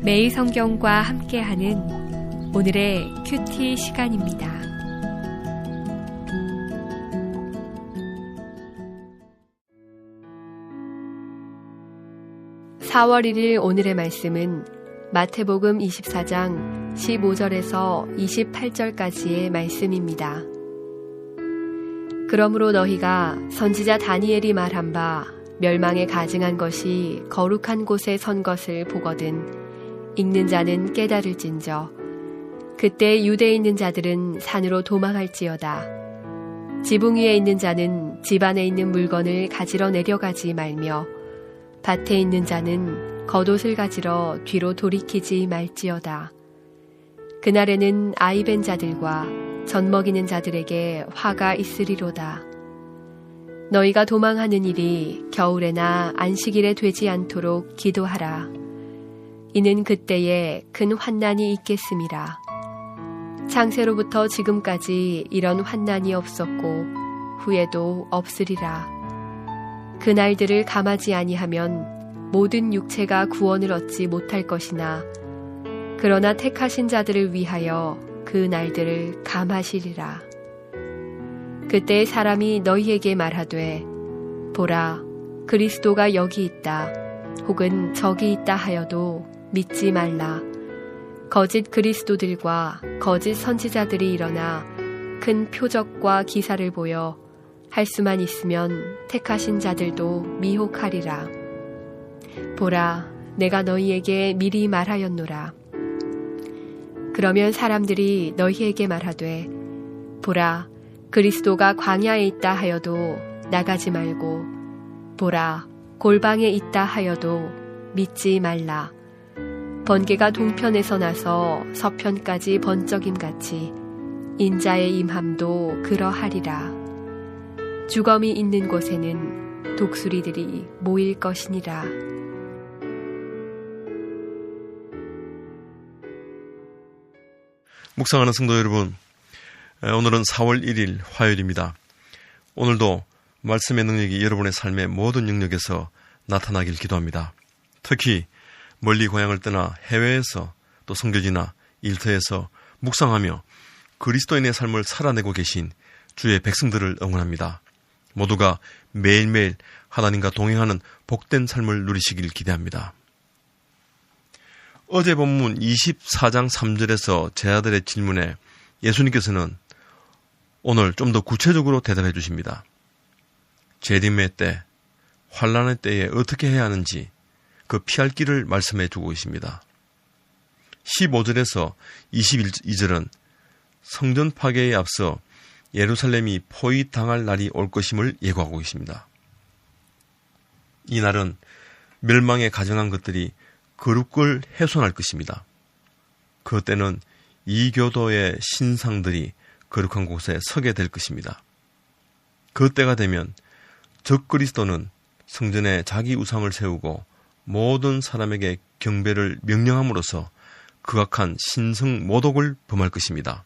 매일 성경과 함께하는 오늘의 큐티 시간입니다. (4월 1일) 오늘의 말씀은 마태복음 24장 15절에서 28절까지의 말씀입니다. 그러므로 너희가 선지자 다니엘이 말한 바 멸망에 가증한 것이 거룩한 곳에 선 것을 보거든 읽는 자는 깨달을진저 그때 유대에 있는 자들은 산으로 도망할지어다. 지붕 위에 있는 자는 집 안에 있는 물건을 가지러 내려가지 말며 밭에 있는 자는 겉옷을 가지러 뒤로 돌이키지 말지어다. 그날에는 아이 벤 자들과 젖 먹이는 자들에게 화가 있으리로다. 너희가 도망하는 일이 겨울에나 안식일에 되지 않도록 기도하라. 이는 그때에 큰 환난이 있겠음이라. 창세로부터 지금까지 이런 환난이 없었고 후에도 없으리라. 그 날들을 감하지 아니하면 모든 육체가 구원을 얻지 못할 것이나 그러나 택하신 자들을 위하여 그 날들을 감하시리라. 그때 사람이 너희에게 말하되 보라 그리스도가 여기 있다 혹은 저기 있다 하여도 믿지 말라. 거짓 그리스도들과 거짓 선지자들이 일어나 큰 표적과 기사를 보여 할 수만 있으면 택하신 자들도 미혹하리라. 보라, 내가 너희에게 미리 말하였노라. 그러면 사람들이 너희에게 말하되 보라, 그리스도가 광야에 있다 하여도 나가지 말고 보라, 골방에 있다 하여도 믿지 말라. 번개가 동편에서 나서 서편까지 번쩍임같이 인자의 임함도 그러하리라. 주검이 있는 곳에는 독수리들이 모일 것이니라. 묵상하는 성도 여러분, 오늘은 4월 1일 화요일입니다. 오늘도 말씀의 능력이 여러분의 삶의 모든 영역에서 나타나길 기도합니다. 특히 멀리 고향을 떠나 해외에서 또 선교지나 일터에서 묵상하며 그리스도인의 삶을 살아내고 계신 주의 백성들을 응원합니다. 모두가 매일매일 하나님과 동행하는 복된 삶을 누리시길 기대합니다. 어제 본문 24장 3절에서 제자들의 질문에 예수님께서는 오늘 좀 더 구체적으로 대답해 주십니다. 재림의 때, 환난의 때에 어떻게 해야 하는지 그 피할 길을 말씀해 주고 있습니다. 15절에서 22절은 성전 파괴에 앞서 예루살렘이 포위당할 날이 올 것임을 예고하고 있습니다. 이 날은 멸망에 가증한 것들이 거룩을 훼손할 것입니다. 그 때는 이교도의 신상들이 거룩한 곳에 서게 될 것입니다. 그 때가 되면 적그리스도는 성전에 자기 우상을 세우고 모든 사람에게 경배를 명령함으로써 극악한 신성 모독을 범할 것입니다.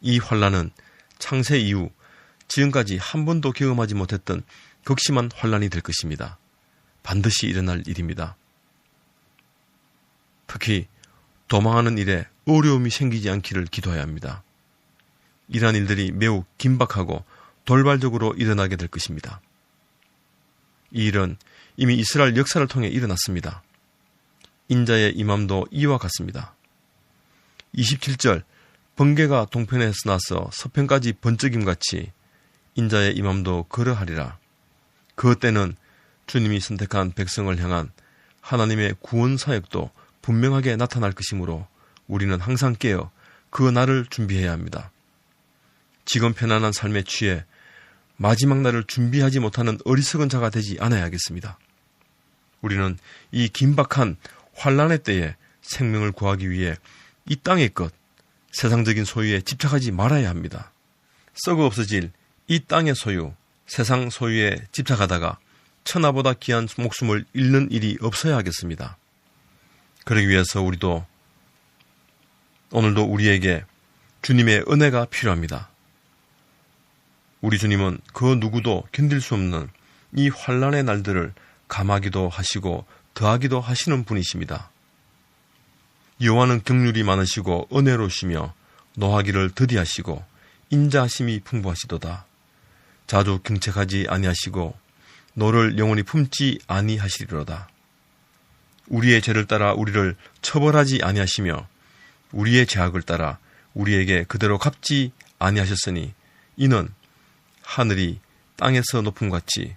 이 환난은 창세 이후 지금까지 한 번도 경험하지 못했던 극심한 환난이 될 것입니다. 반드시 일어날 일입니다. 특히 도망하는 일에 어려움이 생기지 않기를 기도해야 합니다. 이러한 일들이 매우 긴박하고 돌발적으로 일어나게 될 것입니다. 이 일은 이미 이스라엘 역사를 통해 일어났습니다. 인자의 임함도 이와 같습니다. 27절 번개가 동편에서 나서 서편까지 번쩍임같이 인자의 임함도 그러하리라. 그 때는 주님이 선택한 백성을 향한 하나님의 구원 사역도 분명하게 나타날 것이므로 우리는 항상 깨어 그 날을 준비해야 합니다. 지금 편안한 삶에 취해 마지막 날을 준비하지 못하는 어리석은 자가 되지 않아야겠습니다. 우리는 이 긴박한 환난의 때에 생명을 구하기 위해 이 땅의 것, 세상적인 소유에 집착하지 말아야 합니다. 썩어 없어질 이 땅의 소유, 세상 소유에 집착하다가 천하보다 귀한 목숨을 잃는 일이 없어야 하겠습니다. 그러기 위해서 우리도 오늘도 우리에게 주님의 은혜가 필요합니다. 우리 주님은 그 누구도 견딜 수 없는 이 환난의 날들을 감하기도 하시고 더하기도 하시는 분이십니다. 여호와는 긍휼이 많으시고 은혜로우시며 노하기를 더디하시고 인자하심이 풍부하시도다. 자주 경책하지 아니하시고 노를 영원히 품지 아니하시리로다. 우리의 죄를 따라 우리를 처벌하지 아니하시며 우리의 죄악을 따라 우리에게 그대로 갚지 아니하셨으니 이는 하늘이 땅에서 높음같이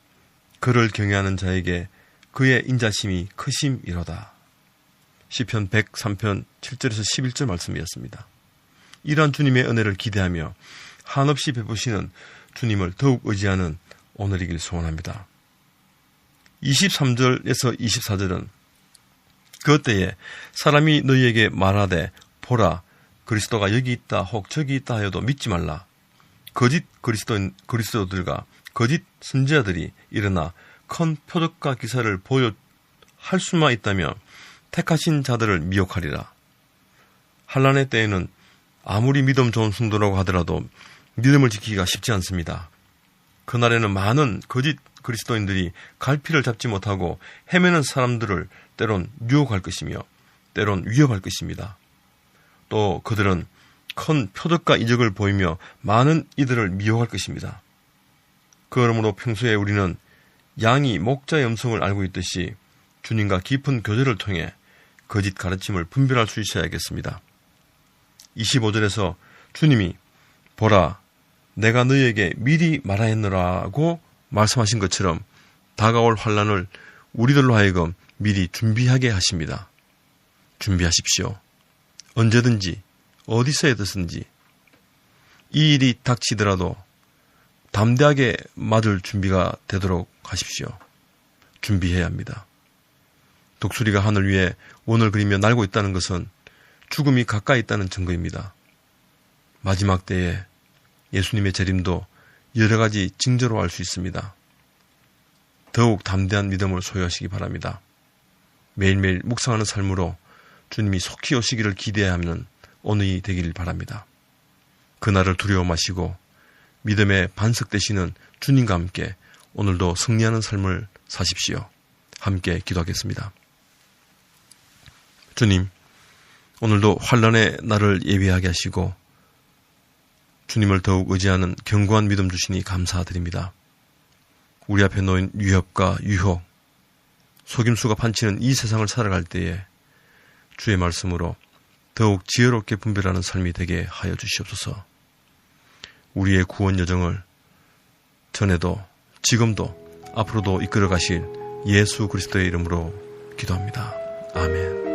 그를 경외하는 자에게 그의 인자심이 크심이로다. 시편 103편 7절에서 11절 말씀이었습니다. 이러한 주님의 은혜를 기대하며 한없이 베푸시는 주님을 더욱 의지하는 오늘이길 소원합니다. 23절에서 24절은 그때에 사람이 너희에게 말하되 보라 그리스도가 여기 있다 혹 저기 있다 하여도 믿지 말라. 거짓 그리스도들과 거짓 선지자들이 일어나 큰 표적과 기사를 할 수만 있다며 택하신 자들을 미혹하리라. 환난의 때에는 아무리 믿음 좋은 성도라고 하더라도 믿음을 지키기가 쉽지 않습니다. 그날에는 많은 거짓 그리스도인들이 갈피를 잡지 못하고 헤매는 사람들을 때론 유혹할 것이며 때론 위협할 것입니다. 또 그들은 큰 표적과 이적을 보이며 많은 이들을 미혹할 것입니다. 그러므로 평소에 우리는 양이 목자의 음성을 알고 있듯이 주님과 깊은 교제를 통해 거짓 가르침을 분별할 수 있어야겠습니다. 25절에서 주님이 보라 내가 너희에게 미리 말하였노라고 말씀하신 것처럼 다가올 환난을 우리들로 하여금 미리 준비하게 하십니다. 준비하십시오. 언제든지 어디서든지 이 일이 닥치더라도 담대하게 맞을 준비가 되도록 하십시오. 준비해야 합니다. 독수리가 하늘 위에 원을 그리며 날고 있다는 것은 죽음이 가까이 있다는 증거입니다. 마지막 때에 예수님의 재림도 여러 가지 징조로 알 수 있습니다. 더욱 담대한 믿음을 소유하시기 바랍니다. 매일매일 묵상하는 삶으로 주님이 속히 오시기를 기대하는 오늘이 되길 바랍니다. 그날을 두려워 마시고 믿음에 반석되시는 주님과 함께 오늘도 승리하는 삶을 사십시오. 함께 기도하겠습니다. 주님, 오늘도 환난의 날을 예비하게 하시고 주님을 더욱 의지하는 견고한 믿음 주시니 감사드립니다. 우리 앞에 놓인 위협과 유혹, 속임수가 판치는 이 세상을 살아갈 때에 주의 말씀으로 더욱 지혜롭게 분별하는 삶이 되게 하여 주시옵소서. 우리의 구원 여정을 전에도 지금도 앞으로도 이끌어 가실 예수 그리스도의 이름으로 기도합니다. 아멘.